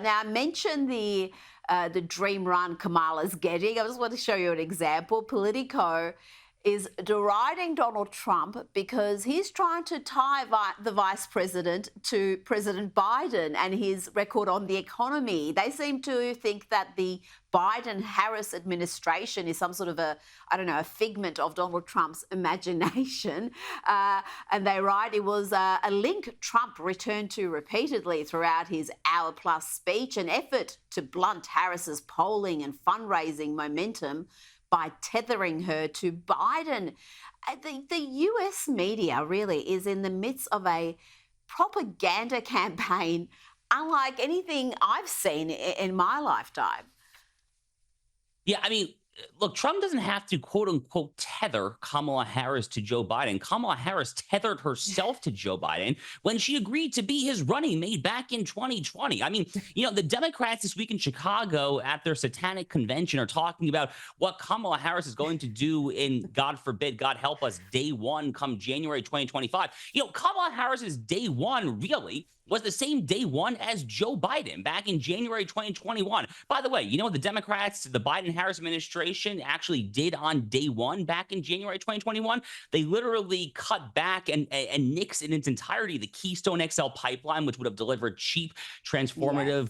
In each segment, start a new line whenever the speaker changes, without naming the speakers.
Now, I mentioned the dream run Kamala's getting. I just want to show you an example. Politico is deriding Donald Trump because he's trying to tie the vice president to President Biden and his record on the economy. They seem to think that the Biden-Harris administration is some sort of a figment of Donald Trump's imagination. And they write it was a link Trump returned to repeatedly throughout his hour-plus speech, an effort to blunt Harris's polling and fundraising momentum by tethering her to Biden. The US media really is in the midst of a propaganda campaign unlike anything I've seen in my lifetime.
Yeah, I mean, look, Trump doesn't have to quote unquote tether Kamala Harris to Joe Biden. Kamala Harris tethered herself to Joe Biden when she agreed to be his running mate back in 2020. I mean, the Democrats this week in Chicago at their satanic convention are talking about what Kamala Harris is going to do in, God forbid, God help us, day one come January 2025. Kamala Harris's day one really was the same day one as Joe Biden back in January 2021. By the way, what the Democrats, the Biden-Harris administration actually did on day one back in January 2021? They literally cut back and nixed in its entirety the Keystone XL pipeline, which would have delivered cheap, transformative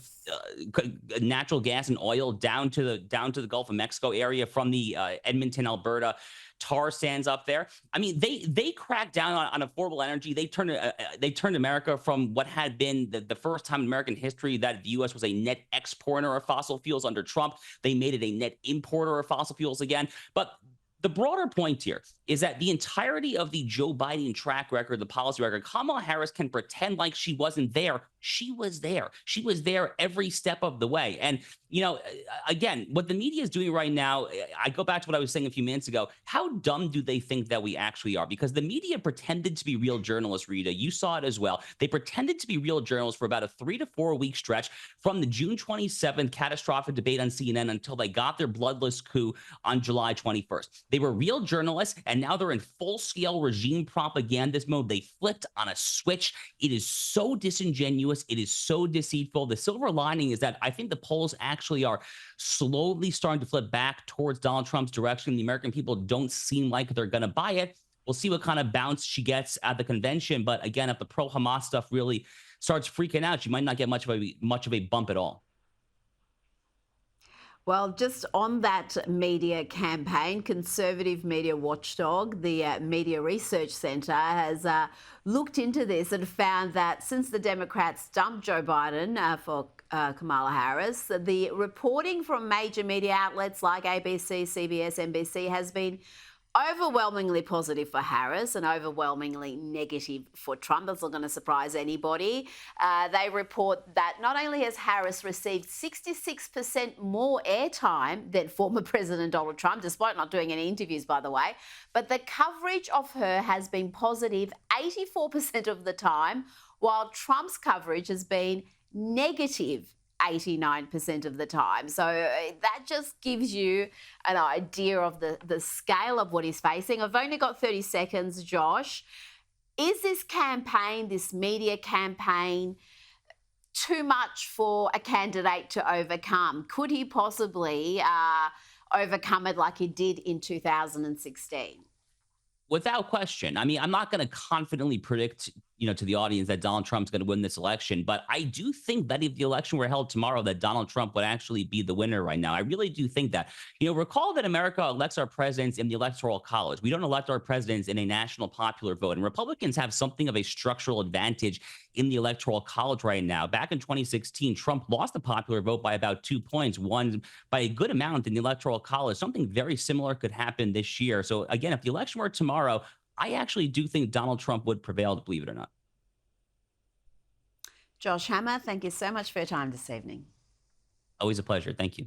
natural gas and oil down to the Gulf of Mexico area from the Edmonton, Alberta tar sands up there. I mean, they cracked down on affordable energy. They turned America from what had been the first time in American history that the U.S. was a net exporter of fossil fuels under Trump. They made it a net importer of fossil fuels again. But the broader point here is that the entirety of the Joe Biden track record, the policy record, Kamala Harris can pretend like she wasn't there. She was there. She was there every step of the way. And, again, what the media is doing right now, I go back to what I was saying a few minutes ago. How dumb do they think that we actually are? Because the media pretended to be real journalists, Rita. You saw it as well. They pretended to be real journalists for about a 3 to 4 week stretch from the June 27th catastrophic debate on CNN until they got their bloodless coup on July 21st. They were real journalists, and now they're in full-scale regime propagandist mode. They flipped on a switch. It is so disingenuous. It is so deceitful. The silver lining is that I think the polls actually are slowly starting to flip back towards Donald Trump's direction. The American people don't seem like they're going to buy it. We'll see what kind of bounce she gets at the convention. But again, if the pro-Hamas stuff really starts freaking out, she might not get much of a bump at all.
Well, just on that media campaign, conservative media watchdog, the Media Research Centre, has looked into this and found that since the Democrats dumped Joe Biden for Kamala Harris, the reporting from major media outlets like ABC, CBS, NBC has been overwhelmingly positive for Harris and overwhelmingly negative for Trump. That's not going to surprise anybody. They report that not only has Harris received 66% more airtime than former President Donald Trump, despite not doing any interviews, by the way, but the coverage of her has been positive 84% of the time, while Trump's coverage has been negative 89% of the time. So that just gives you an idea of the scale of what he's facing. I've only got 30 seconds, Josh. Is this campaign, this media campaign, too much for a candidate to overcome? Could he possibly overcome it like he did in 2016?
Without question. I mean, I'm not going to confidently predict, to the audience that Donald Trump's going to win this election. But I do think that if the election were held tomorrow, that Donald Trump would actually be the winner right now. I really do think that. Recall that America elects our presidents in the Electoral College. We don't elect our presidents in a national popular vote. And Republicans have something of a structural advantage in the Electoral College right now. Back in 2016, Trump lost the popular vote by about 2 points, won by a good amount in the Electoral College. Something very similar could happen this year. So again, if the election were tomorrow, I actually do think Donald Trump would prevail, believe it or not.
Josh Hammer, thank you so much for your time this evening.
Always a pleasure. Thank you.